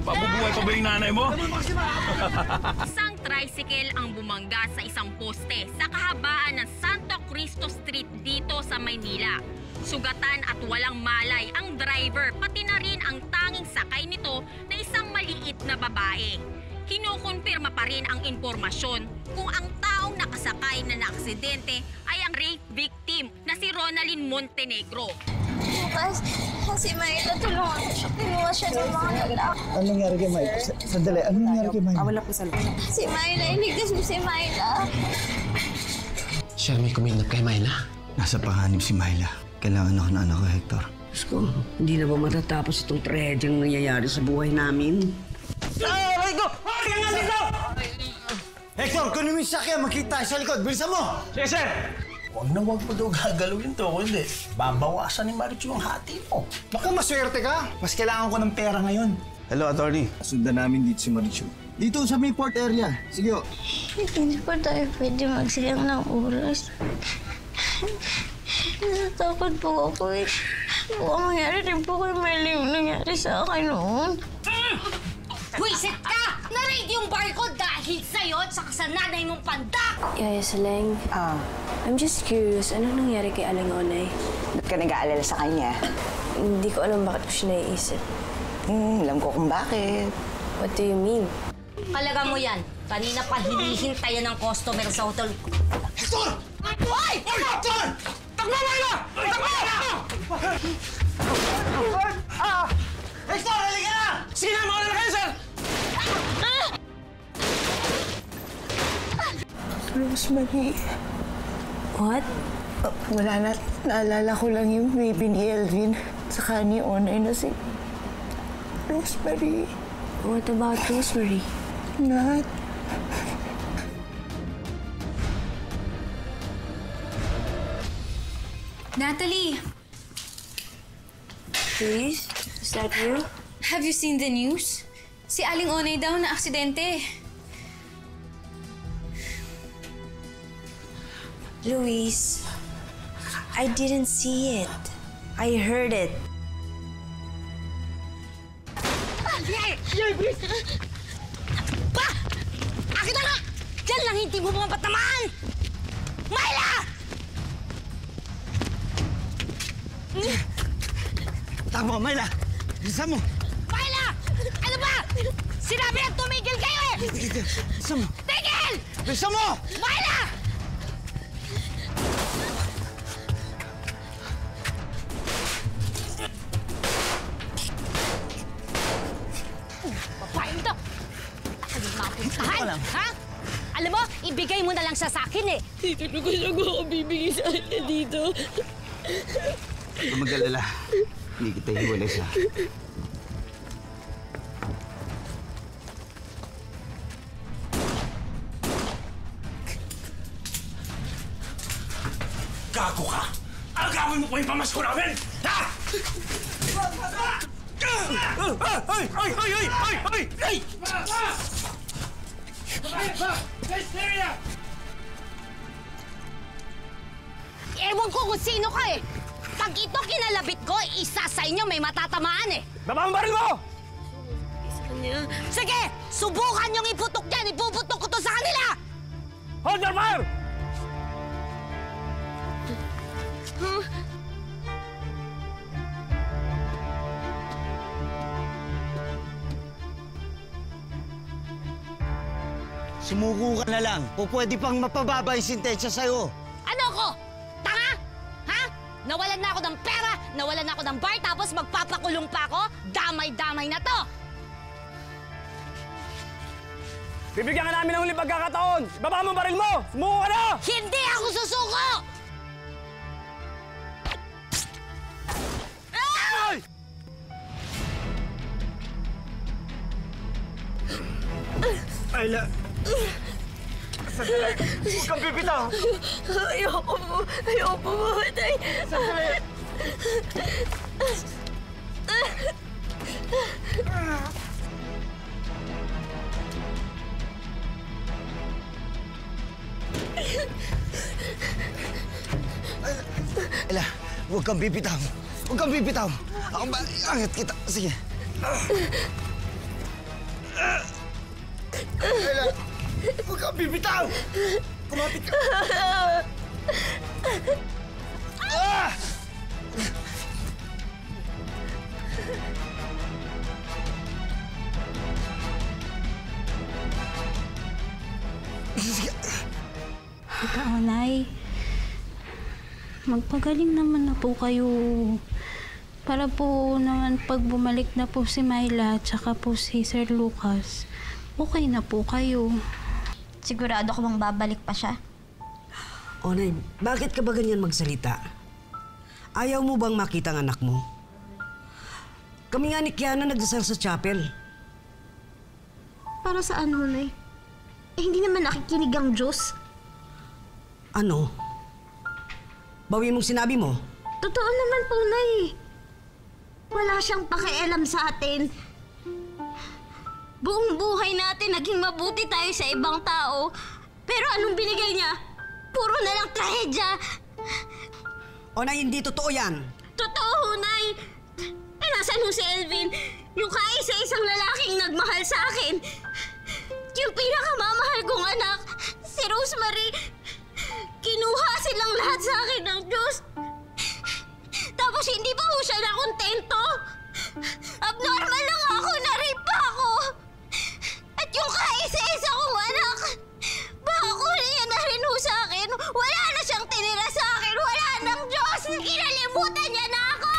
Mabubuhay pa ba yung nanay mo? Isang tricycle ang bumangga sa isang poste sa kahabaan ng Santo Cristo Street dito sa Maynila. Sugatan at walang malay ang driver, pati na rin ang tanging sakay nito na isang maliit na babae. Kinukumpirma pa rin ang impormasyon kung ang taong nakasakay na naaksidente ay ang rape victim na si Ronalyn Montenegro. Bukas, si Mayla, tulungan ko siya. Kinuha siya ng mga lalaki. Anong nangyari kay Mike? Sandali, anong nangyari kay Mike? Wala po sa loob. Si Mayla, iligtas mo si Mayla. Siya may kuminap kay Myla. Nasa panganib si Myla. Kailangan ako ng anak ko, Hector. Diyos ko, hindi na ba matatapos itong trahedyang nangyayari sa buhay namin? Hector! Halika nga dito! Hector, kunin mo yung sakya. Magkita tayo sa likod. Bilisan mo! Sige, sir! Huwag na huwag mo daw gagalawin to, kundi babawasan ni Marichu yung hati mo. Baka maswerte ka. Mas kailangan ko ng pera ngayon. Hello, attorney. Sundan namin dito si Marichu. Dito sa may port area. Sige, o. Hindi pa tayo pwede magsayang ng oras. Natatakot po ako eh. Baka mangyari rin po kay Mayla yung nangyari sa akin noon. Wisit ka! Na-raid yung bar ko dahil sa'yo at saka sa nanay mong pandak! Yaya Saleng, I'm just curious, ano nangyari kay Aling Onay? Ba't ka nag-aalala sa kanya? Hindi ko alam bakit ko siya naiisip. Alam ko kung bakit. What do you mean? Talaga mo yan. Kanina pa hinihintayan ng customer sa hotel. Hector! Hoy! Hector! Takbo, Myla! Takbo! Hector, halika na! Sige na, mauna na kayo, sir! Rosemary, What? wala na. Naalala ko lang yung baby ni Elvin. Saka ni Onay na si Rosemary. What about Rosemary? Nat. Natalie, Please? Is that you? have you seen the news? Si Aling Onay daw na aksidente. Luis, I didn't see it. I heard it. Pa! Akin na nga! Diyan lang hindi mo mapatamaan! Myla! Tama, Myla. Bilisan mo. Myla! Ano ba? Sinabi na tumigil kayo eh! Bilisan mo. Tigil! Bilisan mo! Myla! Babae mo to! Ano mapuntahan? Ha? Alam mo, ibigay mo na lang siya sa akin eh. Dito na kasi ako bibigay sa kanya dito. Huwag mag-alala. Hindi kita hiwalay sa... Gago ka! Agawin mo pa yung pamasko namin! Ha? Ay! Ay! Ay! Ay! Ay! Ay! Ay! Ewan ko kung sino ka eh. Pag ito kinalabit ko, isa sa inyo may matatamaan eh. Baba ang baril mo! Sige, subukan niyong iputok yan. Ipuputok ko to sa kanila. Hold your fire! Sumuko ka na lang. O pwede pang mapababa yung sintensya sa'yo. Ano ko? Tanga? Ha? Nawalan na ako ng pera, nawalan na ako ng bar, tapos magpapakulong pa ako? Damay-damay na to! Bibigyan ka namin ng huling pagkakataon! Baba mo ang baril mo! Sumuko ka na! Hindi ako susuko! Ay! Ayla! Sandali! Huwag kang bibitaw! Ayoko po. Ayoko po mamatay. Sandali! Ayla, huwag kang bibitaw. Huwag kang bibitaw. Ako ba? Angat kita. Sige. bibitaw! Kumapit ka! Nay, magpagaling naman na po kayo. Para po naman pag bumalik na po si Myla at saka po si Sir Lucas, okay na po kayo. Sigurado ko bang babalik pa siya? Onay, bakit ka ba ganyan magsalita? Ayaw mo bang makita ang anak mo? Kami nga ni Kiana nagdasal sa chapel. Para saan, Nay? Hindi naman nakikinig ang Diyos. Ano? Bawi mong sinabi mo? Totoo naman po, Nay. Wala siyang pakialam sa atin. Buong buhay natin naging mabuti tayo sa ibang tao. Pero anong binigay niya? Puro na lang trahedya. Onay, hindi totoo yan. Totoo, Nay. Eh, nasaan si Elvin? Yung kaisa-isang lalaking nagmahal sa akin. Yung pinakamamahal kong anak, si Rosemary. Kinuha silang lahat sa akin ng Diyos. Tapos hindi pa ho siya nakontento. Abnormal lang ako, na-rape pa ako. At yung kaisa-isa kong anak, baka kunin niya na rin ho sa akin. Wala na siyang tinira sa akin. Wala ng Diyos. Kinalimutan niya na ako.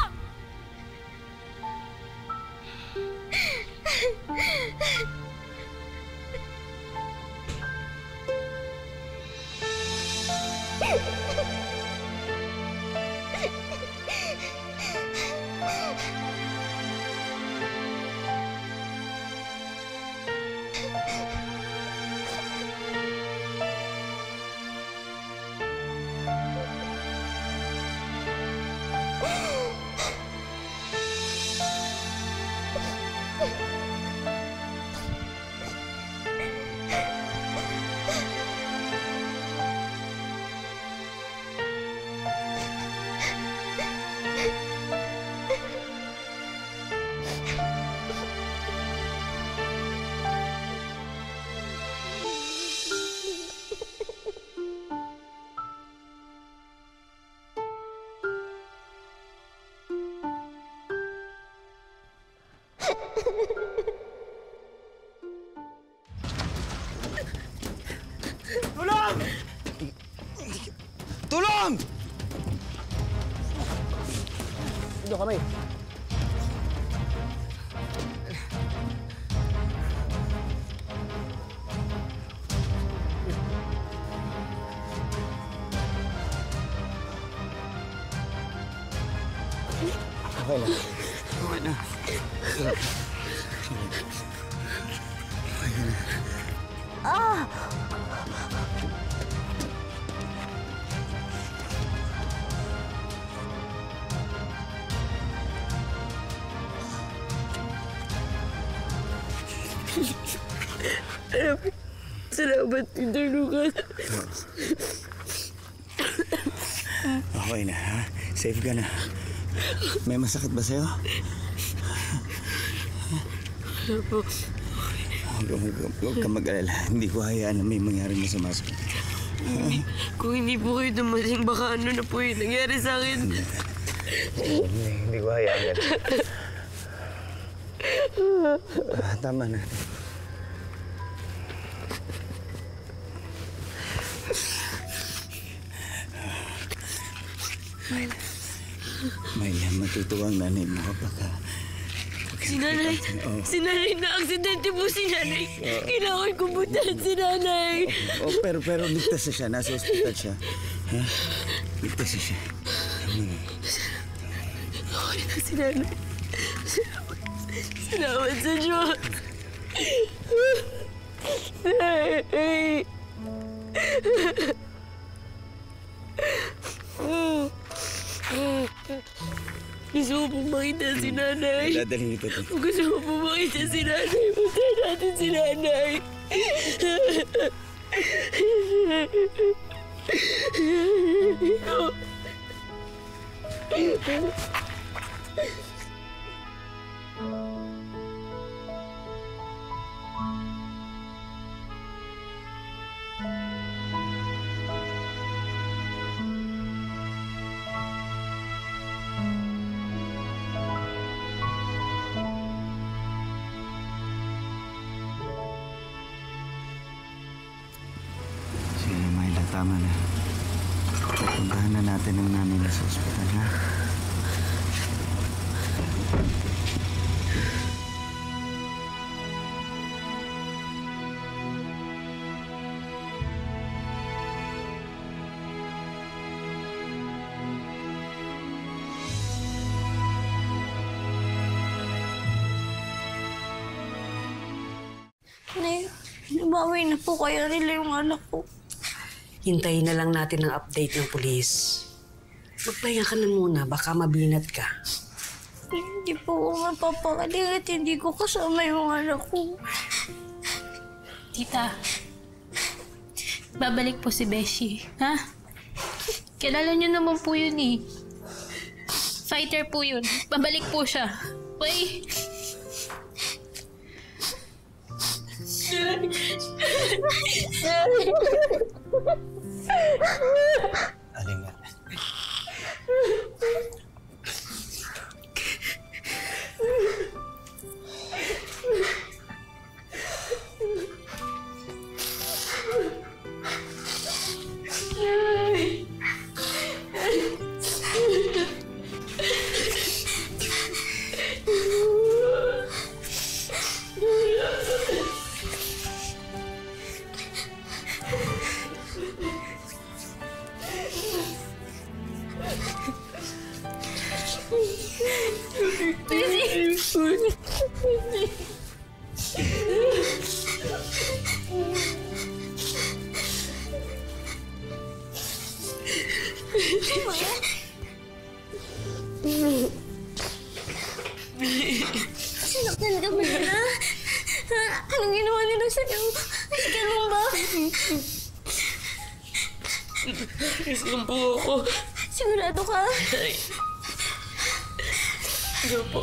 Tulong! Tulong! Dito kami. Okay na. Okay na. Salamat, Peter Lucas. Okay na, ha? Safe ka na. May masakit ba sa'yo? Wala po. Huwag ka mag-alala. Hindi ko hayaan na may mangyaring masama sa akin. Kung hindi po kayo dumating, baka ano na po yung nangyari sa akin. Hindi ko hayaan yan. Tama na. Myla, matutuwa ang nanay mo kapag Si nanay, si nanay na aksidente po si nanay. Kailangan ko puntahan si nanay. Pero ligtas na siya. Nasa ospital siya. Ha? Ligtas na siya. Okay na si nanay. Salamat sa Diyos. Nanay. Gusto mo pong makita si nanay. Dadalhin ito. Gusto mo pong makita si nanay. Punta natin si nanay. tama na. Pupuntahan na natin ang nanay niya sa ospital, ha? Nay, nabawi na po kaya nila yung anak ko. Hintayin na lang natin ang update ng pulis. Magpahinga ka na muna, baka mabinat ka. Hindi po ako mapapakaling at hindi ko kasama yung anak ko. Tita, babalik po si Beshi, ha? Kilala niyo naman po yun eh. Fighter po yun. Babalik po siya. Okay? Aling nga. Sinaktan ka ba nila? Anong ginawa nila sa'yo? Ay, ganun ba? Isang po ako. Sigurado ka? Ano po?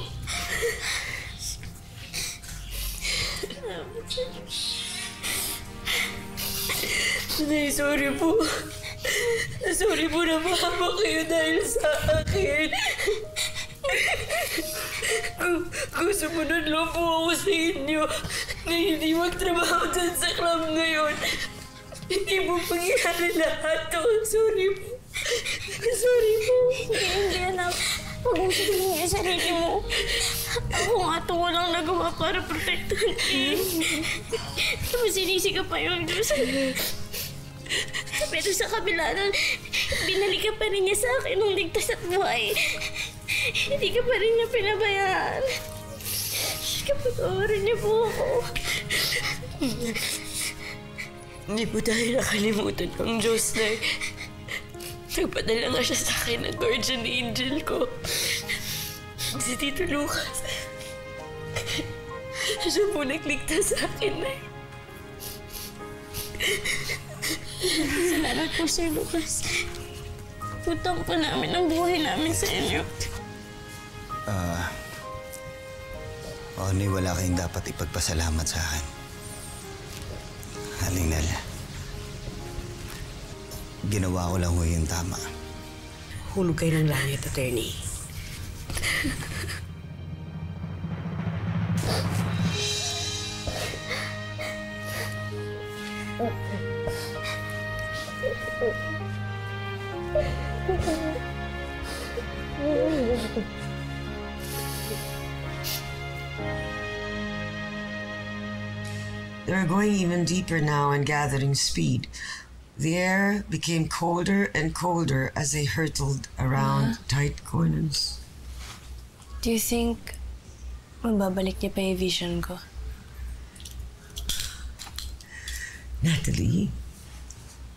Nay, sorry po. Sorry po na mahaba kayo dahil sa akin. Gusto mo na lang po ako sa inyo na hindi magtrabaho dyan sa club ngayon. Hindi mo pangyari lahat to. Sorry po. Sorry po. Hindi, anak. Huwag mong sabihin yung sarili mo. Ako nga ito walang nagawa para protektahan eh. Tapos sinisi ka pa yung Diyos. Pero sa kabila nun, binalik ka pa rin niya sa akin nung ligtas at buhay. Hindi ka pa rin niya pinabayaan. Kapatawarin niyo po ako. Hindi po tayo nakalimutan ng Diyos na nagpadala nga siya sa akin ng guardian angel ko. Si Tito Lucas. Siya po nagligtas sa akin na. Salamat po, Sir Lucas. Utang pa namin ang buhay namin sa inyo. Oni, wala kayong dapat ipagpasalamat sa akin. Halingal. Ginawa ko lang ho yung tama. Hulog kayo ng langit, attorney. They're going even deeper now and gathering speed. The air became colder and colder as they hurtled around tight corners. Do you think mababalik niya pa yung vision ko? Natalie,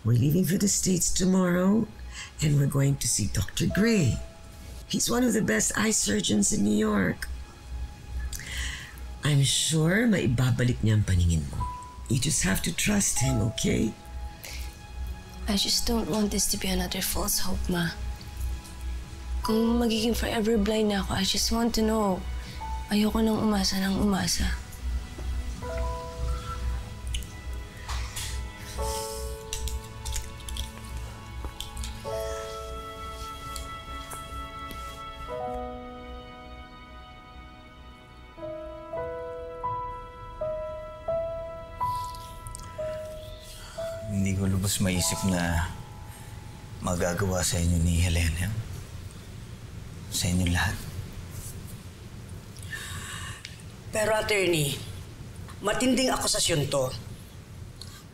we're leaving for the States tomorrow and we're going to see Dr. Gray. He's one of the best eye surgeons in New York. I'm sure maibabalik niya ang paningin mo. You just have to trust him, okay? I just don't want this to be another false hope, Ma. Kung magiging forever blind na ako, I just want to know. Ayoko nang umasa ng umasa. Hindi ko lubos maisip na magagawa sa inyo ni Helena. Sa inyo lahat. Pero attorney, matinding akusasyon to.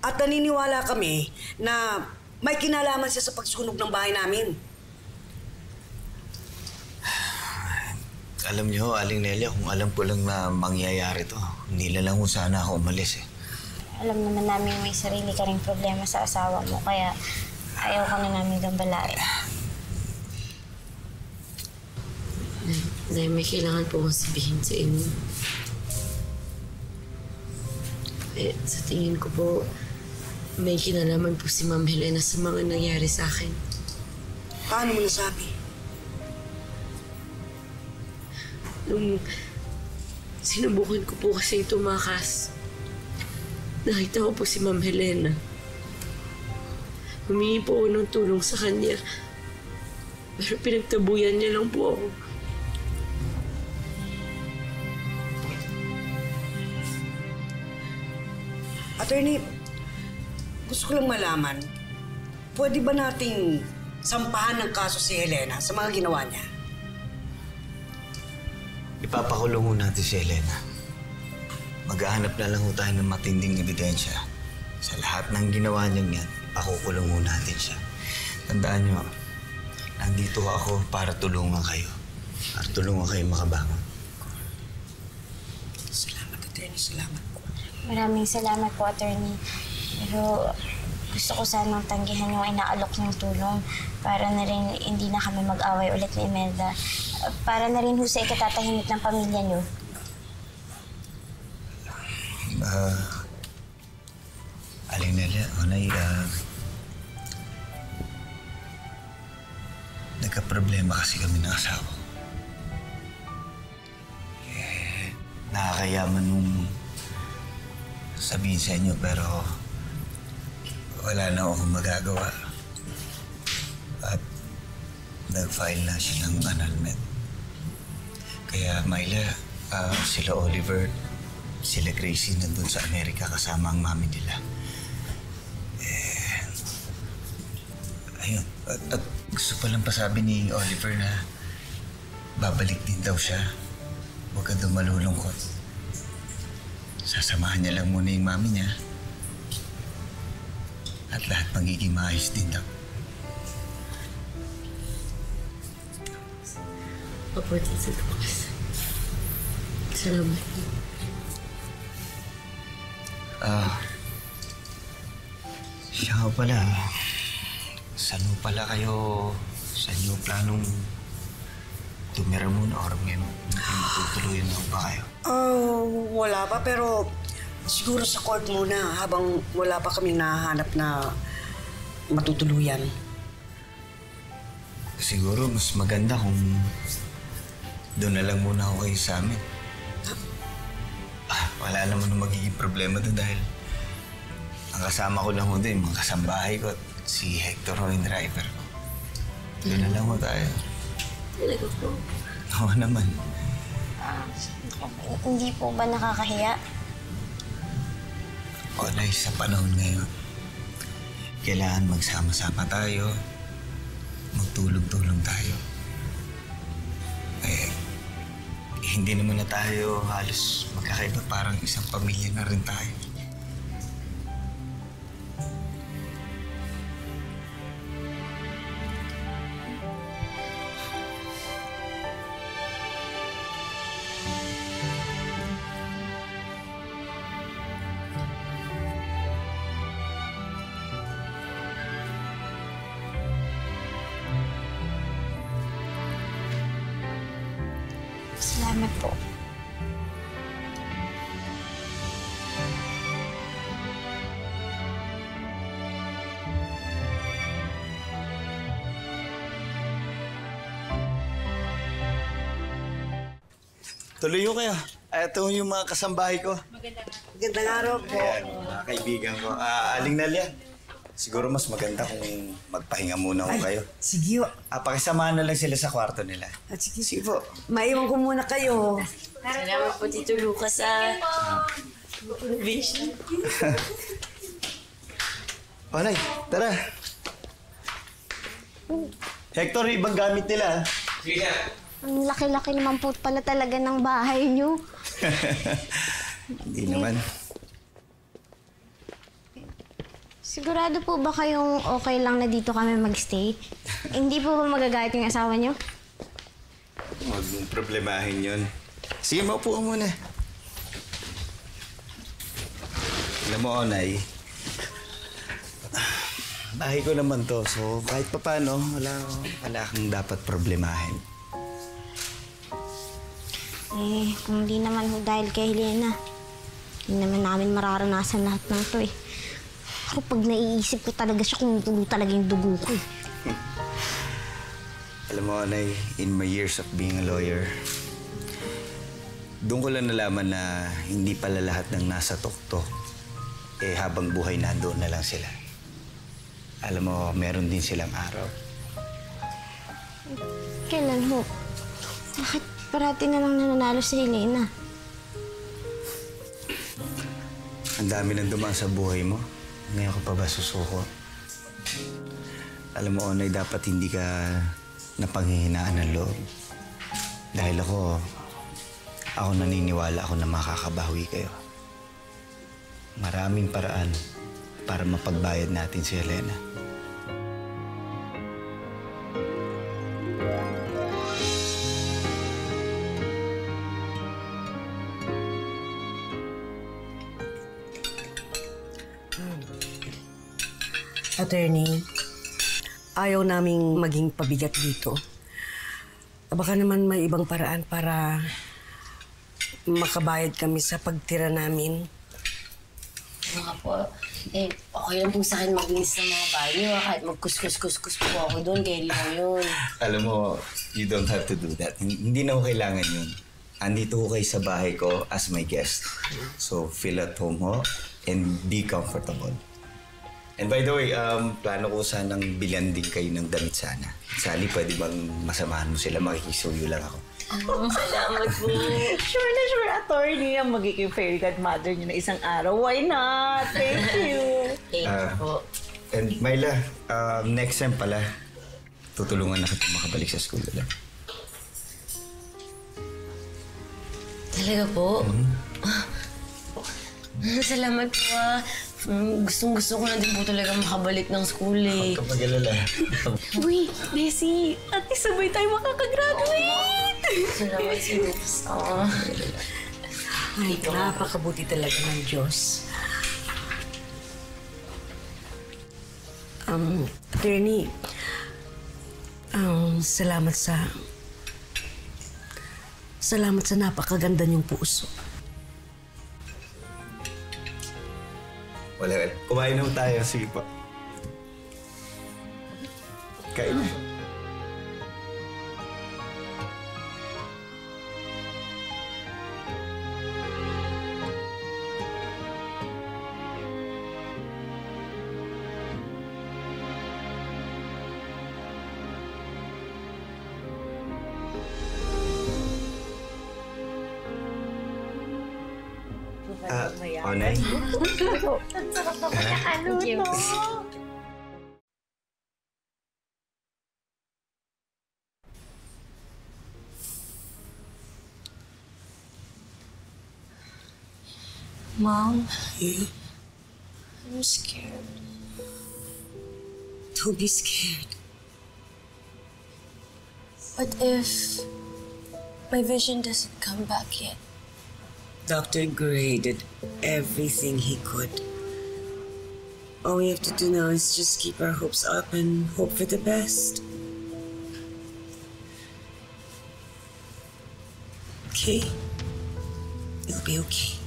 At naniniwala kami na may kinalaman siya sa pagsunog ng bahay namin. Alam niyo, Aling Nelia, kung alam ko lang na mangyayari to, hindi na lang kung sana ako umalis eh. Alam naman namin may sarili ka ring problema sa asawa mo, kaya ayaw ka na namin gambalain. Nay, may kailangan po akong sabihin sa inyo. Sa tingin ko po, may kinalaman po si Ma'am Helena sa mga nangyari sa akin. Paano mo nasabi? Nung sinubukan ko po kasing tumakas, nakita ko po si Ma'am Helena. Humingi po ako ng tulong sa kanya. Pero pinagtabuyan niya lang po ako. Attorney, gusto ko lang malaman, pwede ba nating sampahan ng kaso si Helena sa mga ginawa niya? Ipapakulong ho natin si Helena. Maghahanap na lang ho tayo ng matinding ebidensya. Sa lahat ng ginawa niya yan, pakukulong ho natin siya. Tandaan niyo, nandito ako para tulungan kayo. Para tulungan kayo makabangon. Salamat, attorney. Salamat po. Maraming salamat po, attorney. Pero gusto ko sanang tanggihan yung inaalok ng tulong para na rin hindi na kami mag-away ulit ni Imelda. Para na rin ho sa ikatatahimik ng pamilya niyo. Aling Nelia, Onay, nagka-problema kasi kami ng asawa ko. Nakakayaman nung sabihin sa inyo pero wala na akong magagawa. At nag-file na siya ng annulment. Kaya Myla, sila Oliver, sila Gracie nandun sa Amerika kasama ang mami nila. Ayun. At gusto pa lang pasabi ni Oliver na babalik din daw siya. Huwag ka daw malulungkot. Sasamahan niya lang muna yung mami niya. At lahat magiging maayos din daw. Opo, Tito Lucas. Salamat. Siya nga pala. Saan mo pala kayo, saan niyo planong tumira muna or may matutuluyan na ba kayo? Wala pa pero siguro sa court muna habang wala pa kaming nahahanap na matutuluyan. Siguro mas maganda kung doon na lang muna ako kayo sa amin. Wala naman na magiging problema doon dahil ang kasama ko lang mo doon, mga kasambahay ko at si Hector o yung driver ko. Doon na lang mo tayo. Talaga po? Oo naman. Hindi po ba nakakahiya? O dahil sa panahon ngayon, kailangan magsama-sama tayo, magtulong-tulong tayo. Hindi naman na tayo halos magkakaiba, parang isang pamilya na rin tayo. Salamat po. Tuloy ko kayo. Ito yung mga kasambahay ko. Magandang araw po. Ayan, mga kaibigan ko. Aling Nelia, siguro mas maganda kung magpahinga muna ko kayo. Sige. Pakisamahan na lang sila sa kwarto nila. Sige. Sige po. Maiwan ko muna kayo. Salamat po, Tito Lucas, sa provision. Onay, tara. Hector, ibang gamit nila. Sige na. Ang laki-laki naman po pala talaga ng bahay niyo. Hindi naman. Sigurado po ba kayong okay lang na dito kami magstay? Hindi po ba magagalit yung asawa niyo? Huwag mong problemahin yun. Sige, maupo ka muna. Alam mo, Onay, bahay ko naman to. So, kahit papano, wala kang dapat problemahin. Kung di naman ho dahil kay Helena, hindi naman namin mararanasan lahat ng to eh. Ako pag naiisip ko talaga siya kung dugo talaga yung dugo ko eh. Alam mo, Onay, in my years of being a lawyer, doon ko lang nalaman na hindi pala lahat ng nasa tuktok, habang buhay nandoon na lang sila. Alam mo, meron din silang araw. Kailan ho? Bakit parati na lang nananalo si Helena? Ang dami nang dumaan sa buhay mo. Ngayon ka pa ba susuko? Alam mo, Onay, dapat hindi ka napanghihinaan ng loob. Dahil ako naniniwala ako na makakabawi kayo. Maraming paraan para mapagbayad natin si Helena. Attorney, ayaw naming maging pabigat dito. Baka naman may ibang paraan para makabayad kami sa pagtira namin. Mga po, okay lang po sa akin maglinis ng mga bahay niyo. Kahit magkuskus-kuskus po ako doon, kaya lang yun. Alam mo, you don't have to do that. Hindi na ko kailangan yun. Andito ko kayo sa bahay ko as my guest. So, feel at home ho and be comfortable. And by the way, plano ko sanang bilhan din kayo ng damit sana. Sally, pwede bang masamahan mo sila? Makikisuyo lang ako. Salamat po. Sure na sure, attorney, ang magiging fairy godmother niyo na isang araw. Why not? Thank you. Thank you po. And Myla, next time pala, tutulungan na kita makabalik sa school ulit. Talaga po? Salamat po Gustong-gusto ko na din po talaga makabalik ng school eh. Huwag ka mag-alala. Uy, Bessie, at isabay tayo makakagraduate! Salamat sa Diyos. Ay, napakabuti talaga ng Diyos. Attorney, salamat sa napakaganda niyong puso. Wala. Kumain na tayo. Sige pa. Kain na. Onay? Ang sarap na pagkakaluto. Mom? Yeah? I'm scared. Don't be scared. What if my vision doesn't come back yet? Dr. Gray did everything he could. All we have to do now is just keep our hopes up and hope for the best. Okay? You'll be okay.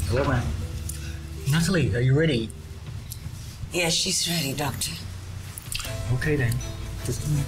Hello, ma'am. Natalie, are you ready? Yes, she's ready, Doctor. Okay, then. Just a minute.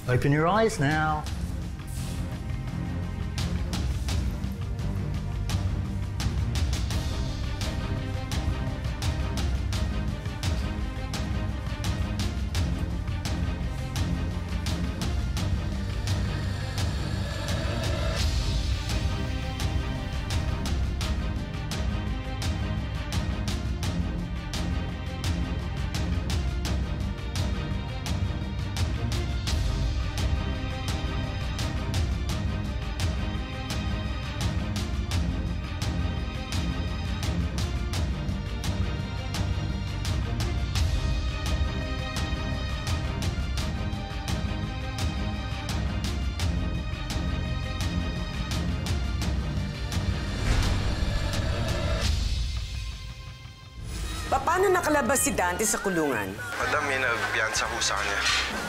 Open your eyes now. Paano nakalabas si Dante sa kulungan? Madam, may nagbiyansa ho sa kanya.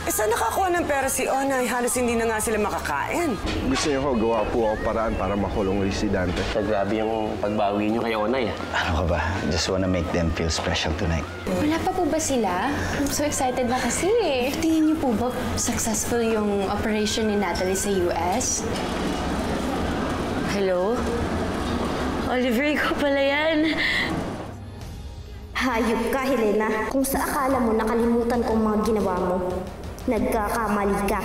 Saan nakakuha ng pera si Onay? Halos hindi na nga sila makakain. Gusto niyo ho, gawa po ako paraan para makulong ulit si Dante. Grabe yung pagbawi niyo kay Onay. Ano ka ba? Just wanna make them feel special tonight. Wala pa po ba sila? I'm so excited na kasi eh. Tingin niyo po ba successful yung operation ni Natalie sa US? Hello? Oliver, ikaw pala yan. Hayop ka, Helena. Kung sa akala mo nakalimutan ko ang mga ginawa mo, nagkakamali ka.